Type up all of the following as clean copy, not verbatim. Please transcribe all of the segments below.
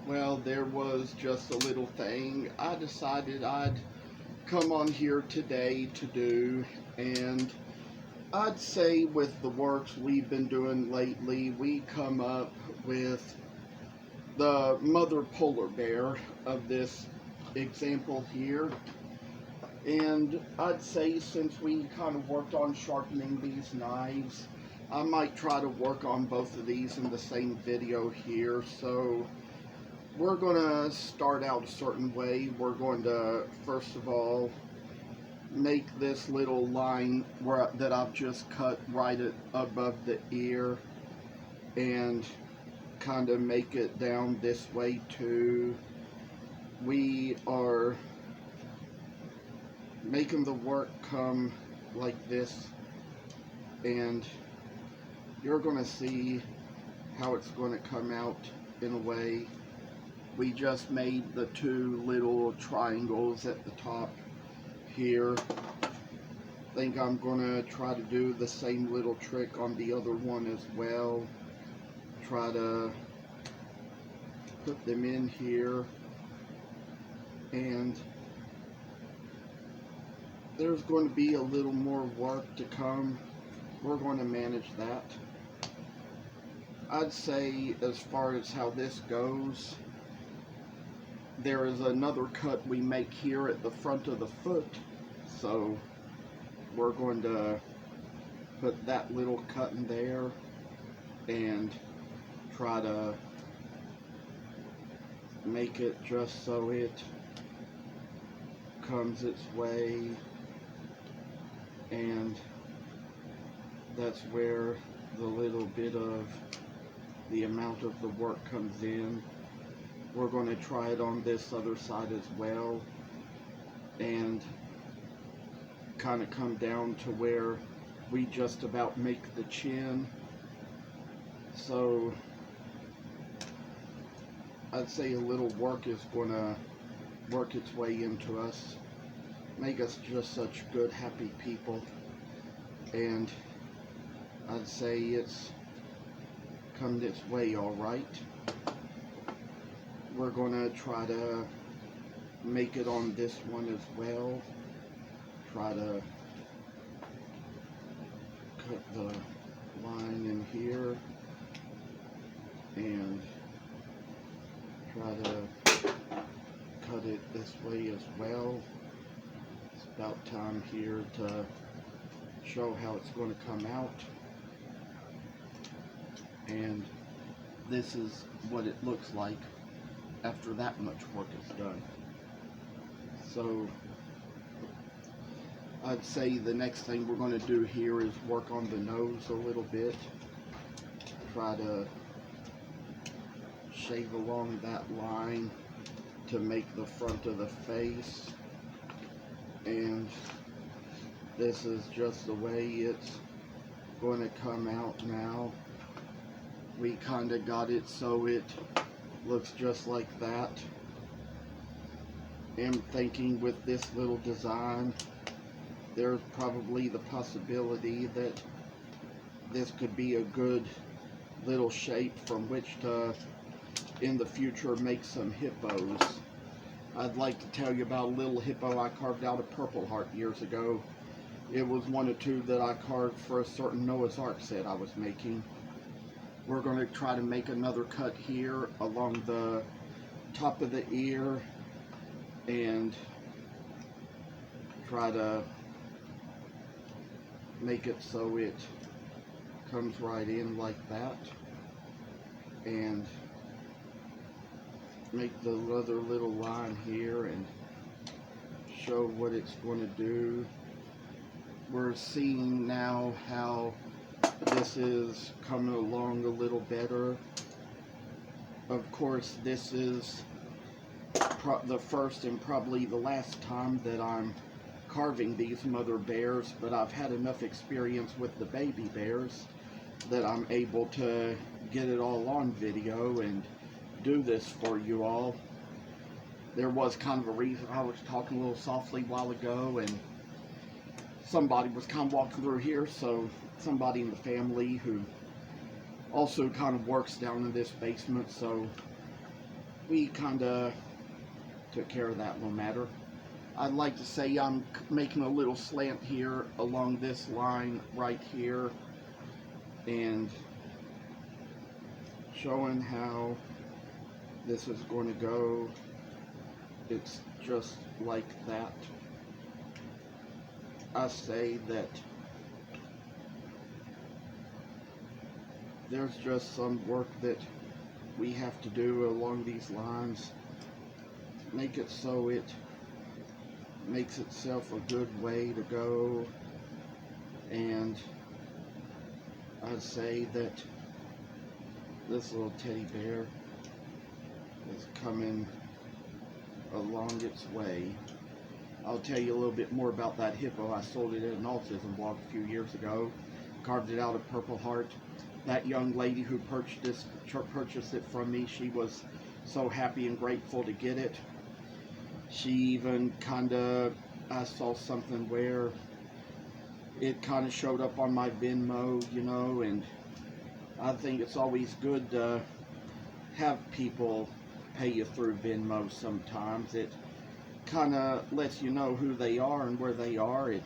Well, there was just a little thing I decided I'd come on here today to do, and I'd say with the works we've been doing lately, we come up with the mother polar bear of this example here. And I'd say since we kind of worked on sharpening these knives, I might try to work on both of these in the same video here. So we're going to start out a certain way. We're going to, first of all, make this little line that I've just cut right above the ear and kind of make it down this way too. We are making the work come like this, and you're going to see how it's going to come out in a way. We just made the two little triangles at the top here. I think I'm going to try to do the same little trick on the other one as well. Try to put them in here, and there's going to be a little more work to come. We're going to manage that. I'd say as far as how this goes, there is another cut we make here at the front of the foot, so we're going to put that little cut in there and try to make it just so it comes its way, and that's where the little bit of the amount of the work comes in. We're going to try it on this other side as well, and kind of come down to where we just about make the chin. So I'd say a little work is going to work its way into us, make us just such good, happy people. And I'd say it's come its way all right. We're going to try to make it on this one as well. Try to cut the line in here and try to cut it this way as well. It's about time here to show how it's going to come out, and this is what it looks like after that much work is done. So I'd say the next thing we're going to do here is work on the nose a little bit. Try to shave along that line to make the front of the face, and this is just the way it's going to come out now. We kind of got it so it looks just like that. I'm thinking with this little design, there's probably the possibility that this could be a good little shape from which to, in the future, make some hippos. I'd like to tell you about a little hippo I carved out of Purple Heart years ago. It was one or two that I carved for a certain Noah's Ark set I was making. We're going to try to make another cut here along the top of the ear and try to make it so it comes right in like that, and make the other little line here and show what it's going to do. We're seeing now how this is coming along a little better. Of course, this is the first and probably the last time that I'm carving these mother bears, but I've had enough experience with the baby bears that I'm able to get it all on video and do this for you all. There was kind of a reason I was talking a little softly a while ago, and somebody was kind of walking through here, so somebody in the family who also kind of works down in this basement, so we kind of took care of that little matter. I'd like to say I'm making a little slant here along this line right here and showing how this is going to go. It's just like that. I say that there's just some work that we have to do along these lines. Make it so it makes itself a good way to go. And I'd say that this little teddy bear is coming along its way. I'll tell you a little bit more about that hippo. I sold it in an autism blog a few years ago. Carved it out of Purple Heart. That young lady who purchased it from me, she was so happy and grateful to get it. She even I saw something where it kind of showed up on my Venmo, you know, and I think it's always good to have people pay you through Venmo sometimes. It kind of lets you know who they are and where they are. It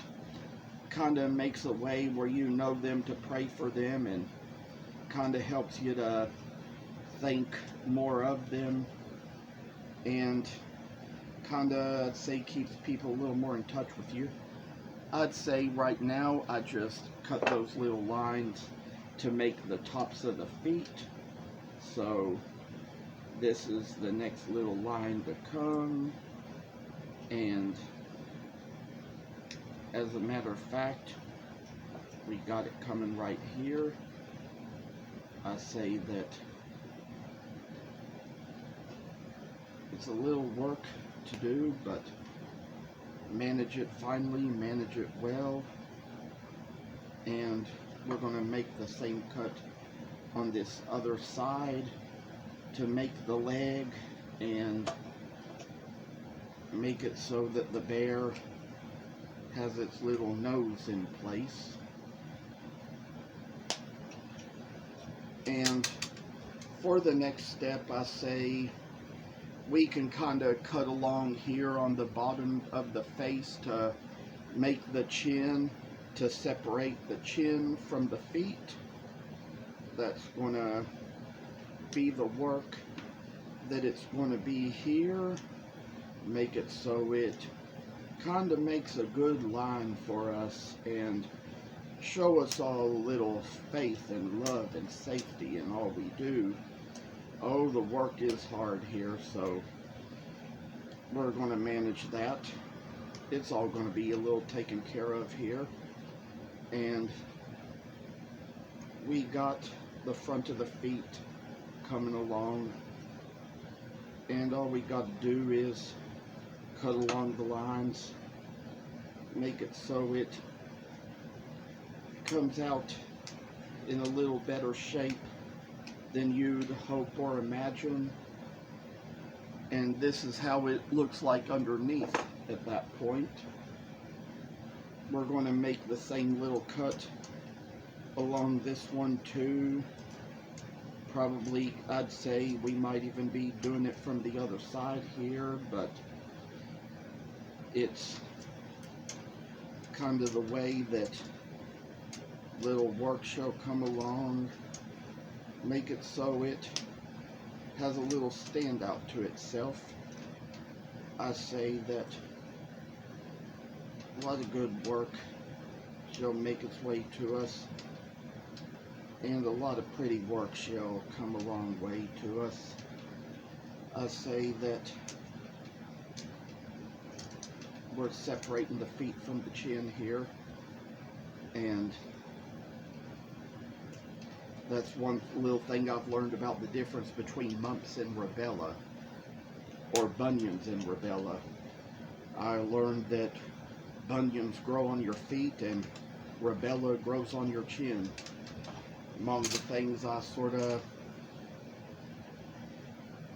kind of makes a way where you know them to pray for them, and kind of helps you to think more of them, and kind of, I'd say, keeps people a little more in touch with you. I'd say right now I just cut those little lines to make the tops of the feet. So this is the next little line to come, and as a matter of fact, we got it coming right here. I say that it's a little work to do, but manage it finely, manage it well, and we're going to make the same cut on this other side to make the leg and make it so that the bear has its little nose in place. And for the next step, I say we can kind of cut along here on the bottom of the face to make the chin, to separate the chin from the feet. That's going to be the work that it's going to be here. Make it so it kind of makes a good line for us and show us all a little faith and love and safety in all we do. Oh, the work is hard here, so we're going to manage that. It's all going to be a little taken care of here. And we got the front of the feet coming along, and all we got to do is cut along the lines, make it so it comes out in a little better shape than you'd hope or imagine. And this is how it looks like underneath at that point. We're going to make the same little cut along this one too. Probably, I'd say we might even be doing it from the other side here, but it's kind of the way that little work shall come along. Make it so it has a little standout to itself. I say that a lot of good work shall make its way to us, and a lot of pretty work shall come a long way to us. I say that we're separating the feet from the chin here, and that's one little thing I've learned about the difference between mumps and rubella, or bunions and rubella. I learned that bunions grow on your feet and rubella grows on your chin. Among the things I sort of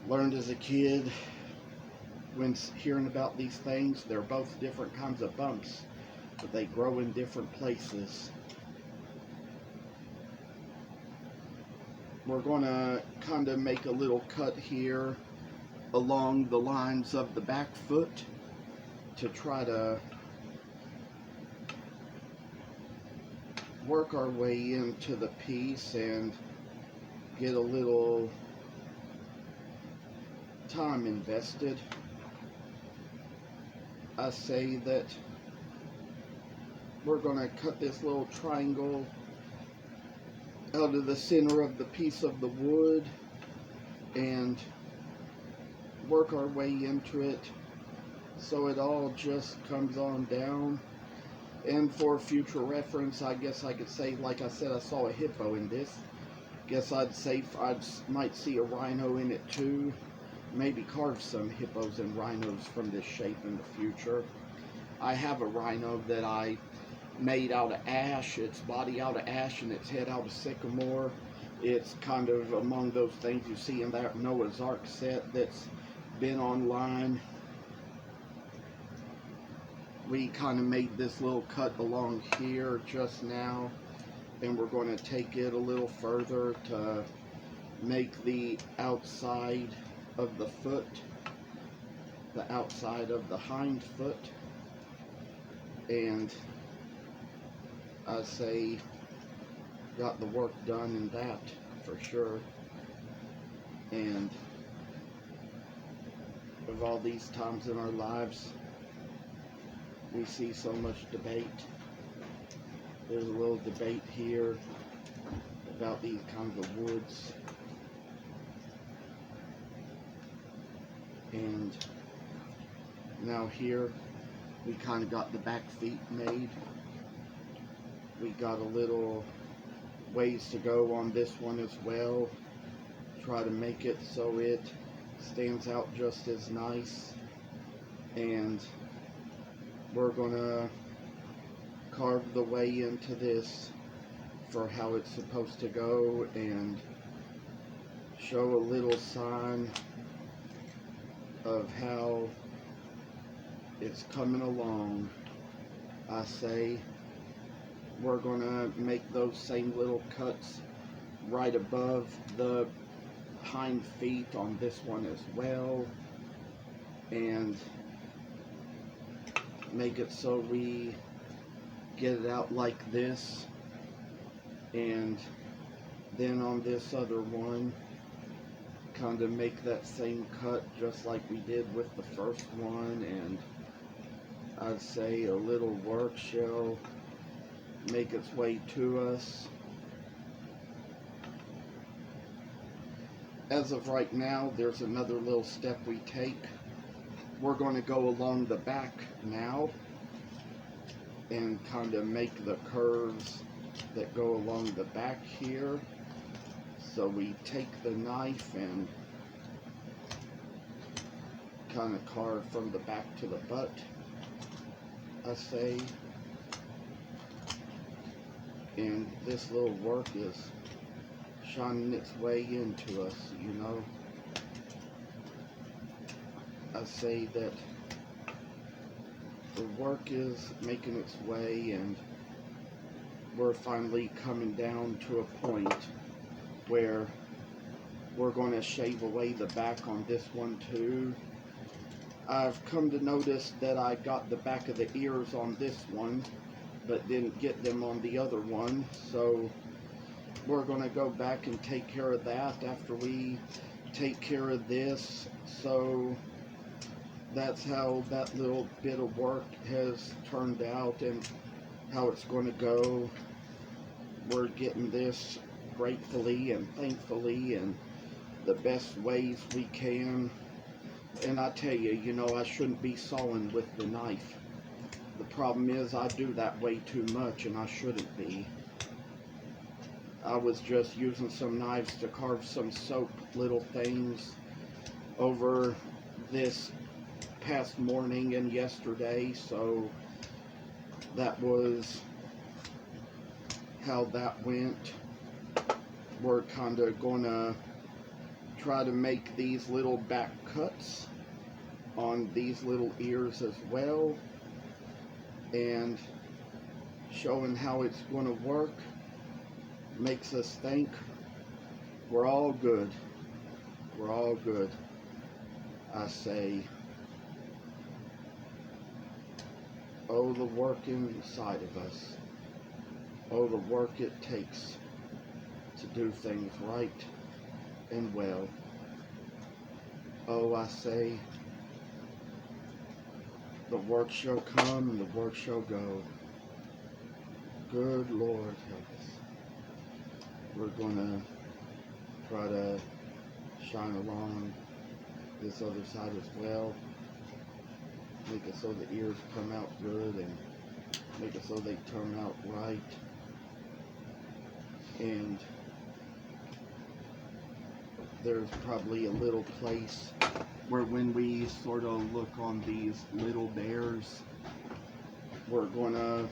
learned as a kid when hearing about these things, they're both different kinds of bumps, but they grow in different places. We're going to kind of make a little cut here along the lines of the back foot to try to work our way into the piece and get a little time invested. I say that we're going to cut this little triangle out of the center of the piece of the wood and work our way into it so it all just comes on down. And for future reference, I guess I could say, like I said, I saw a hippo in this. Guess I'd say I might see a rhino in it too. Maybe carve some hippos and rhinos from this shape in the future. I have a rhino that I made out of ash, its body out of ash and its head out of sycamore. It's kind of among those things you see in that Noah's Ark set that's been online. We kind of made this little cut along here just now, and we're going to take it a little further to make the outside of the foot, the outside of the hind foot, and I say got the work done in that for sure. And of all these times in our lives, we see so much debate. There's a little debate here about these kinds of woods. And now here, we kind of got the back feet made. We got a little ways to go on this one as well. Try to make it so it stands out just as nice. And we're gonna carve the way into this for how it's supposed to go and show a little sign of how it's coming along. I say we're gonna make those same little cuts right above the hind feet on this one as well, and make it so we get it out like this. And then on this other one, kind of make that same cut just like we did with the first one, and I'd say a little work shall make its way to us. As of right now, there's another little step we take. We're going to go along the back now and kind of make the curves that go along the back here. So we take the knife and kind of carve from the back to the butt, I say. And this little work is shining its way into us, you know. I say that the work is making its way, and we're finally coming down to a point where we're going to shave away the back on this one too. I've come to notice that I got the back of the ears on this one, but didn't get them on the other one, so we're going to go back and take care of that after we take care of this. So that's how that little bit of work has turned out and how it's going to go. We're getting this gratefully and thankfully in the best ways we can. And I tell you, you know, I shouldn't be sawing with the knife. The problem is I do that way too much, and I shouldn't be. I was just using some knives to carve some soap little things over this past morning and yesterday, so that was how that went. We're kind of gonna try to make these little back cuts on these little ears as well, and showing how it's going to work makes us think we're all good. We're all good. I say, oh, the work inside of us. Oh, the work it takes to do things right and well. Oh, I say, the work shall come and the work shall go. Good Lord help us. We're going to try to shine along this other side as well. Make it so the ears come out good and make it so they turn out right. And there's probably a little place where when we sort of look on these little bears, we're going to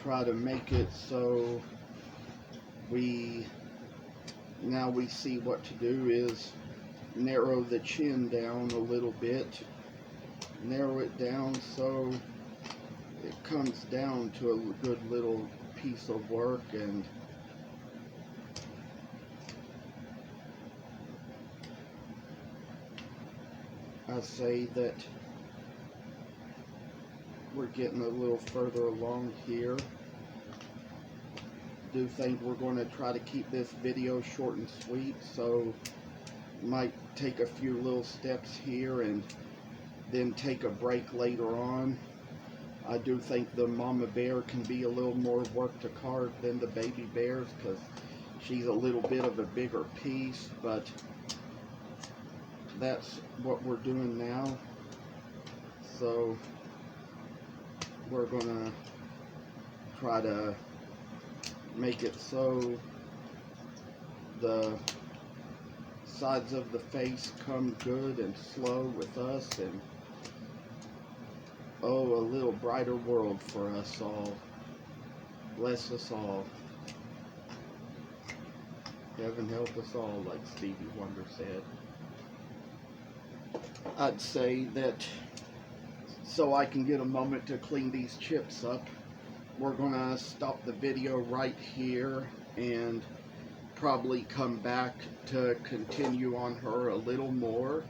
try to make it so now we see what to do is narrow the chin down a little bit, narrow it down so it comes down to a good little piece of work. And I say that we're getting a little further along here. Do think we're going to try to keep this video short and sweet, so might take a few little steps here and then take a break later on. I do think the mama bear can be a little more work to carve than the baby bears because she's a little bit of a bigger piece, but that's what we're doing now. So we're gonna try to make it so the sides of the face come good and slow with us, and oh, a little brighter world for us all. Bless us all. Heaven help us all, like Stevie Wonder said. I'd say that so I can get a moment to clean these chips up, we're gonna stop the video right here and probably come back to continue on her a little more.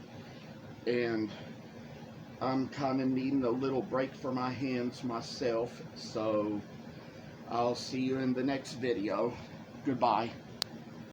And I'm kind of needing a little break for my hands myself, so I'll see you in the next video. Goodbye.